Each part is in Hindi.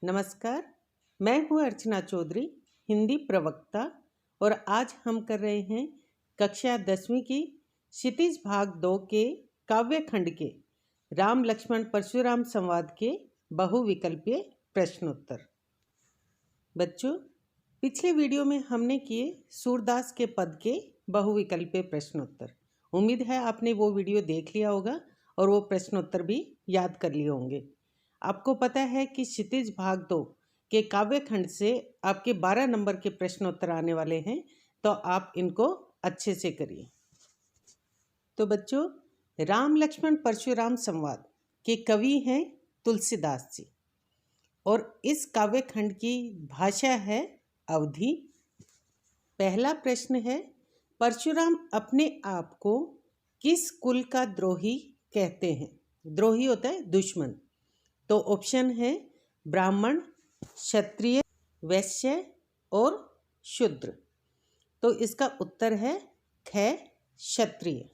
नमस्कार, मैं हूँ अर्चना चौधरी, हिंदी प्रवक्ता। और आज हम कर रहे हैं कक्षा 10वीं की क्षितिज भाग 2 के काव्य खंड के राम लक्ष्मण परशुराम संवाद के बहुविकल्पीय प्रश्नोत्तर। बच्चों, पिछले वीडियो में हमने किए सूरदास के पद के बहुविकल्पीय प्रश्नोत्तर। उम्मीद है आपने वो वीडियो देख लिया होगा और वो प्रश्नोत्तर भी याद कर लिए होंगे। आपको पता है कि क्षितिज भाग 2 के काव्य खंड से आपके 12 नंबर के प्रश्नोत्तर आने वाले हैं, तो आप इनको अच्छे से करिए। तो बच्चों, राम लक्ष्मण परशुराम संवाद के कवि हैं तुलसीदास जी और इस काव्य खंड की भाषा है अवधी। पहला प्रश्न है, परशुराम अपने आप को किस कुल का द्रोही कहते हैं? द्रोही होता है दुश्मन। तो ऑप्शन है ब्राह्मण, क्षत्रिय, वैश्य और शूद्र। तो इसका उत्तर है ख, क्षत्रिय।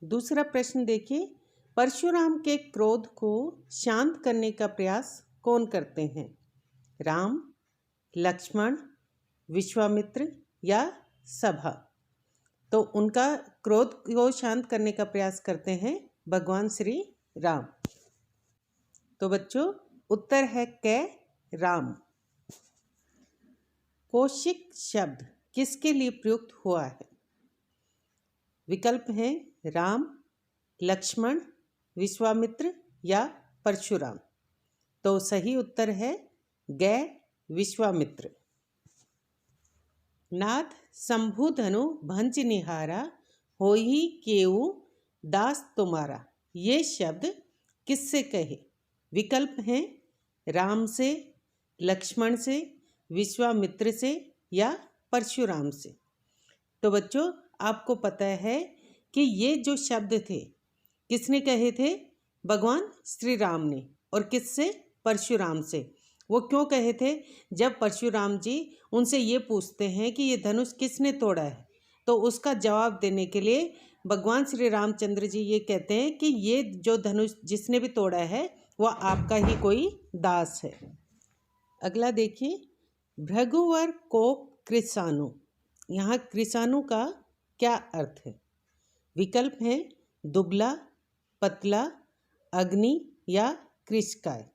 दूसरा प्रश्न देखिए, परशुराम के क्रोध को शांत करने का प्रयास कौन करते हैं? राम, लक्ष्मण, विश्वामित्र या सभा? तो उनका क्रोध को शांत करने का प्रयास करते हैं भगवान श्री राम। तो बच्चों, उत्तर है क, राम। कौशिक शब्द किसके लिए प्रयुक्त हुआ है? विकल्प हैं राम, लक्ष्मण, विश्वामित्र या परशुराम। तो सही उत्तर है ग, विश्वामित्र। नाथ शंभु धनु भंज निहारा, होई केऊ दास तुम्हारा। ये शब्द किससे कहे? विकल्प हैं राम से, लक्ष्मण से, विश्वामित्र से या परशुराम से। तो बच्चों, आपको पता है कि ये जो शब्द थे किसने कहे थे? भगवान श्री राम ने। और किससे? परशुराम से। वो क्यों कहे थे? जब परशुराम जी उनसे ये पूछते हैं कि ये धनुष किसने तोड़ा है, तो उसका जवाब देने के लिए भगवान श्री रामचंद्र जी ये कहते हैं कि ये जो धनुष जिसने भी तोड़ा है वह आपका ही कोई दास है। अगला देखिए, भृगुवर कोप कृशानु। यहाँ कृशानु का क्या अर्थ है? विकल्प हैं दुबला, पतला, अग्नि या कृशकाय।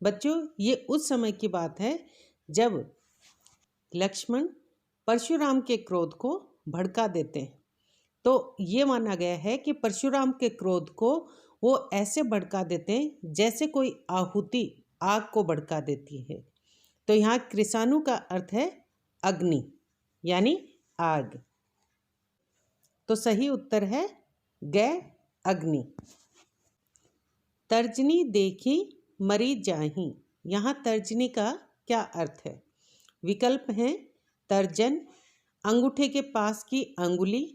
बच्चों, ये उस समय की बात है जब लक्ष्मण परशुराम के क्रोध को भड़का देते हैं। तो ये माना गया है कि परशुराम के क्रोध को वो ऐसे भड़का देते हैं जैसे कोई आहुति आग को भड़का देती है। तो यहाँ कृशानु का अर्थ है अग्नि यानी आग। तो सही उत्तर है ग, अग्नि। तर्जनी देखी मरी जाही। यहाँ तर्जनी का क्या अर्थ है? विकल्प हैं तर्जन, अंगूठे के पास की अंगुली,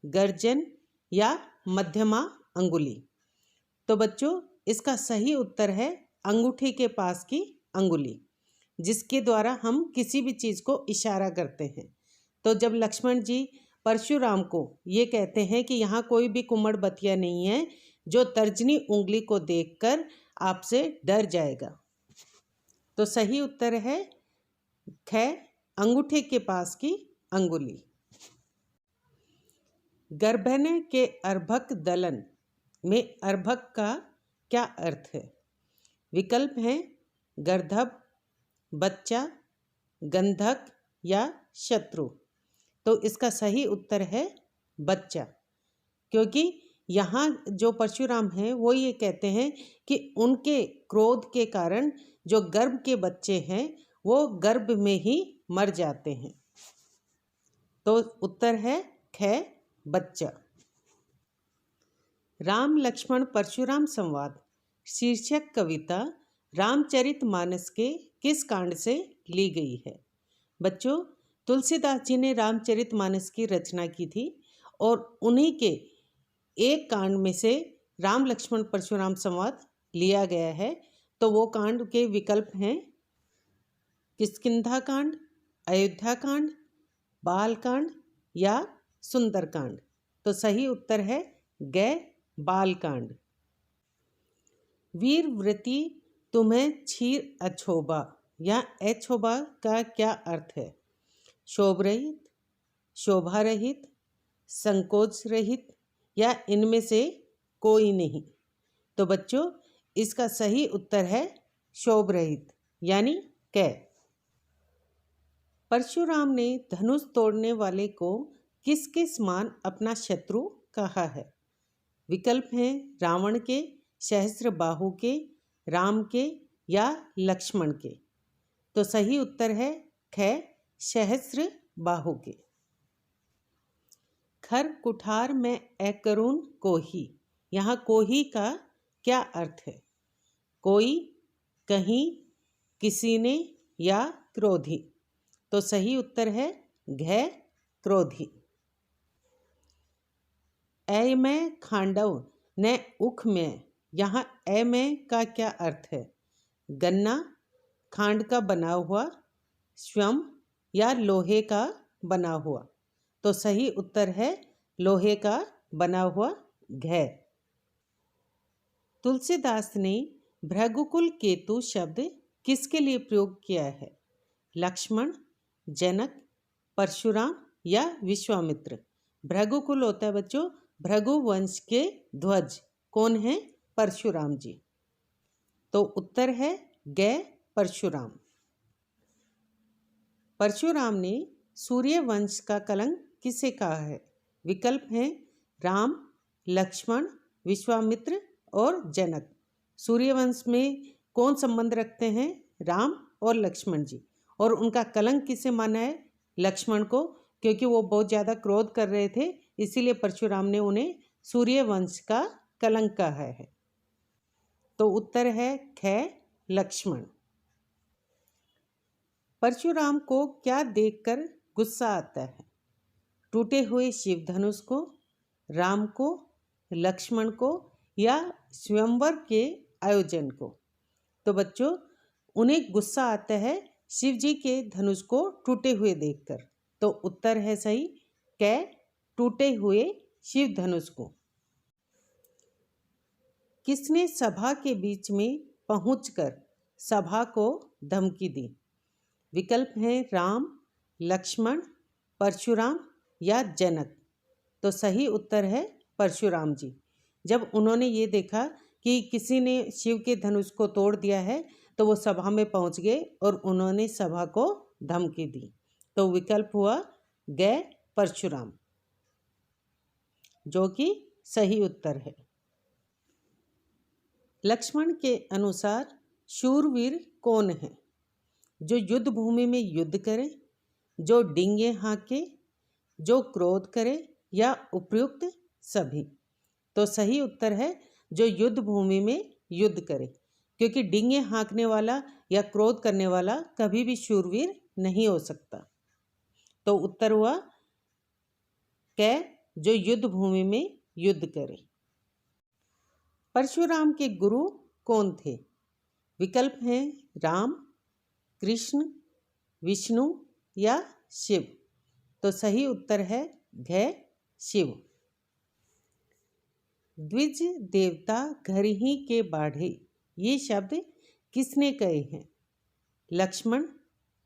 गर्जन या मध्यमा अंगुली। तो बच्चों, इसका सही उत्तर है अंगूठे के पास की अंगुली, जिसके द्वारा हम किसी भी चीज़ को इशारा करते हैं। तो जब लक्ष्मण जी परशुराम को ये कहते हैं कि यहाँ कोई भी कुम्हड़ बतिया नहीं है जो तर्जनी उंगली को देखकर आपसे डर जाएगा। तो सही उत्तर है ख, अंगूठे के पास की अंगुली। गर्भन के अर्भक दलन में अर्भक का क्या अर्थ है? विकल्प हैं गर्दभ, बच्चा, गंधक या शत्रु। तो इसका सही उत्तर है बच्चा, क्योंकि यहाँ जो परशुराम हैं वो ये कहते हैं कि उनके क्रोध के कारण जो गर्भ के बच्चे हैं वो गर्भ में ही मर जाते हैं। तो उत्तर है ख, बच्चा। राम लक्ष्मण परशुराम संवाद शीर्षक कविता रामचरितमानस के किस कांड से ली गई है? बच्चों, तुलसीदास जी ने रामचरितमानस की रचना की थी और उन्हीं के एक कांड में से राम लक्ष्मण परशुराम संवाद लिया गया है। तो वो कांड के विकल्प हैं किष्किंधा कांड, अयोध्या कांड, बाल कांड या सुंदर कांड। तो सही उत्तर है ग, बाल कांड। वीरव्रती तुम्हें क्षीर अछोबा या अछोबा का क्या अर्थ है? शोभ रहित, शोभा रहित, संकोच रहित या इनमें से कोई नहीं। तो बच्चों इसका सही उत्तर है शोभ रहित यानी कै। परशुराम ने धनुष तोड़ने वाले को किसके समान अपना शत्रु कहा है? विकल्प हैं रावण के, सहस्त्र बाहु के, राम के या लक्ष्मण के। तो सही उत्तर है ख सहस्त्र बाहु के। खर कुठार में अकरुण कोही, यहाँ कोही का क्या अर्थ है? कोई, कहीं, किसी ने या क्रोधी। तो सही उत्तर है घ क्रोधी। ऐ में खांडव न उख में, यहाँ ऐ में का क्या अर्थ है? गन्ना, खांड का बना हुआ, स्वयं या लोहे का बना हुआ। तो सही उत्तर है लोहे का बना हुआ घ। तुलसीदास ने भृगुकुल केतु शब्द किसके लिए प्रयोग किया है? लक्ष्मण, जनक, परशुराम या विश्वामित्र। भृगुकुल होता है बच्चों भृगु वंश के ध्वज। कौन है? परशुराम जी। तो उत्तर है ग परशुराम। परशुराम ने सूर्य वंश का कलंक किसे कहा है? विकल्प हैं राम, लक्ष्मण, विश्वामित्र और जनक। सूर्यवंश में कौन संबंध रखते हैं? राम और लक्ष्मण जी। और उनका कलंक किसे माना है? लक्ष्मण को, क्योंकि वो बहुत ज़्यादा क्रोध कर रहे थे, इसीलिए परशुराम ने उन्हें सूर्यवंश का कलंक कहा है। तो उत्तर है ख लक्ष्मण। परशुराम को क्या देखकर गुस्सा आता है? टूटे हुए शिव धनुष को, राम को, लक्ष्मण को या स्वयंवर के आयोजन को। तो बच्चों उन्हें गुस्सा आता है शिव जी के धनुष को टूटे हुए देखकर। तो उत्तर है सही कै टूटे हुए शिव धनुष को। किसने सभा के बीच में पहुंचकर सभा को धमकी दी? विकल्प हैं राम, लक्ष्मण, परशुराम या जनक। तो सही उत्तर है परशुराम जी। जब उन्होंने ये देखा कि किसी ने शिव के धनुष को तोड़ दिया है तो वो सभा में पहुंच गए और उन्होंने सभा को धमकी दी। तो विकल्प हुआ ग परशुराम, जो कि सही उत्तर है। लक्ष्मण के अनुसार शूरवीर कौन है? जो युद्ध भूमि में युद्ध करे, जो डींगे हाँके, जो क्रोध करे या उपयुक्त सभी। तो सही उत्तर है जो युद्ध भूमि में युद्ध करे, क्योंकि डींगे हाँकने वाला या क्रोध करने वाला कभी भी शूरवीर नहीं हो सकता। तो उत्तर हुआ कै जो युद्ध भूमि में युद्ध करे। परशुराम के गुरु कौन थे? विकल्प हैं राम, कृष्ण, विष्णु या शिव। तो सही उत्तर है घ शिव। द्विज देवता घर ही के बाढ़े, ये शब्द किसने कहे हैं? लक्ष्मण,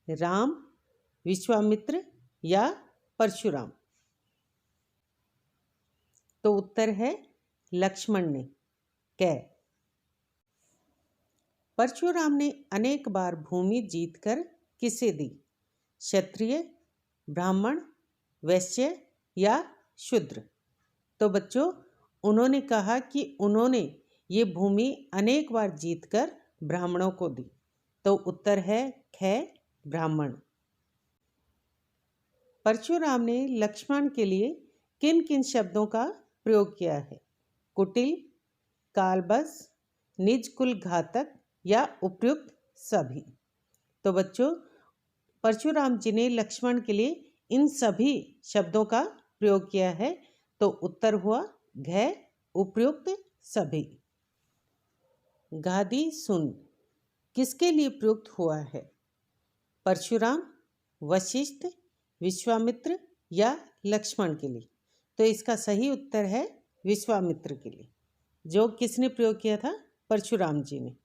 राम, विश्वामित्र या परशुराम। तो उत्तर है लक्ष्मण ने कै। परशुराम ने अनेक बार भूमि जीतकर किसे दी? क्षत्रिय, ब्राह्मण, वैश्य या शूद्र। तो बच्चों उन्होंने कहा कि उन्होंने ये भूमि अनेक बार जीतकर ब्राह्मणों को दी। तो उत्तर है ख ब्राह्मण। परशुराम ने लक्ष्मण के लिए किन किन शब्दों का प्रयोग किया है? कुटिल, कालबस, निज कुल घातक या उपयुक्त सभी। तो बच्चों परशुराम जी ने लक्ष्मण के लिए इन सभी शब्दों का प्रयोग किया है। तो उत्तर हुआ घ उपयुक्त सभी। गादी सुन किसके लिए प्रयुक्त हुआ है? परशुराम, वशिष्ठ, विश्वामित्र या लक्ष्मण के लिए। तो इसका सही उत्तर है विश्वामित्र के लिए। जो किसने प्रयोग किया था? परशुराम जी ने।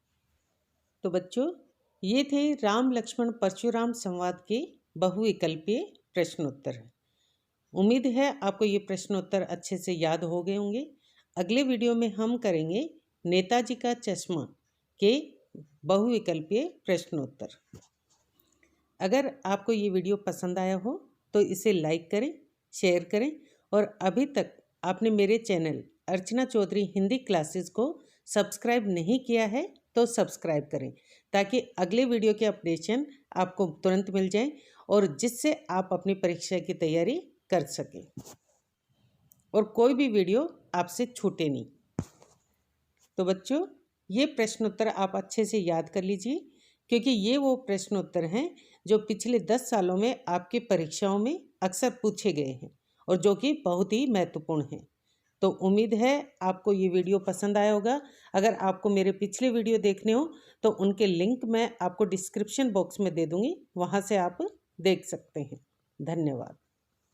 तो बच्चों, ये थे राम लक्ष्मण परशुराम संवाद के बहुविकल्पीय प्रश्नोत्तर। उम्मीद है आपको ये प्रश्नोत्तर अच्छे से याद हो गए होंगे। अगले वीडियो में हम करेंगे नेताजी का चश्मा के बहुविकल्पीय प्रश्नोत्तर। अगर आपको ये वीडियो पसंद आया हो तो इसे लाइक करें, शेयर करें और अभी तक आपने मेरे चैनल अर्चना चौधरी हिंदी क्लासेस को सब्सक्राइब नहीं किया है तो सब्सक्राइब करें, ताकि अगले वीडियो के अपडेशन आपको तुरंत मिल जाएं और जिससे आप अपनी परीक्षा की तैयारी कर सकें और कोई भी वीडियो आपसे छूटे नहीं। तो बच्चों, ये प्रश्नोत्तर आप अच्छे से याद कर लीजिए, क्योंकि ये वो प्रश्नोत्तर हैं जो पिछले 10 सालों में आपकी परीक्षाओं में अक्सर पूछे गए हैं और जो कि बहुत ही महत्वपूर्ण हैं। तो उम्मीद है आपको ये वीडियो पसंद आया होगा। अगर आपको मेरे पिछले वीडियो देखने हो तो उनके लिंक मैं आपको डिस्क्रिप्शन बॉक्स में दे दूँगी, वहाँ से आप देख सकते हैं। धन्यवाद।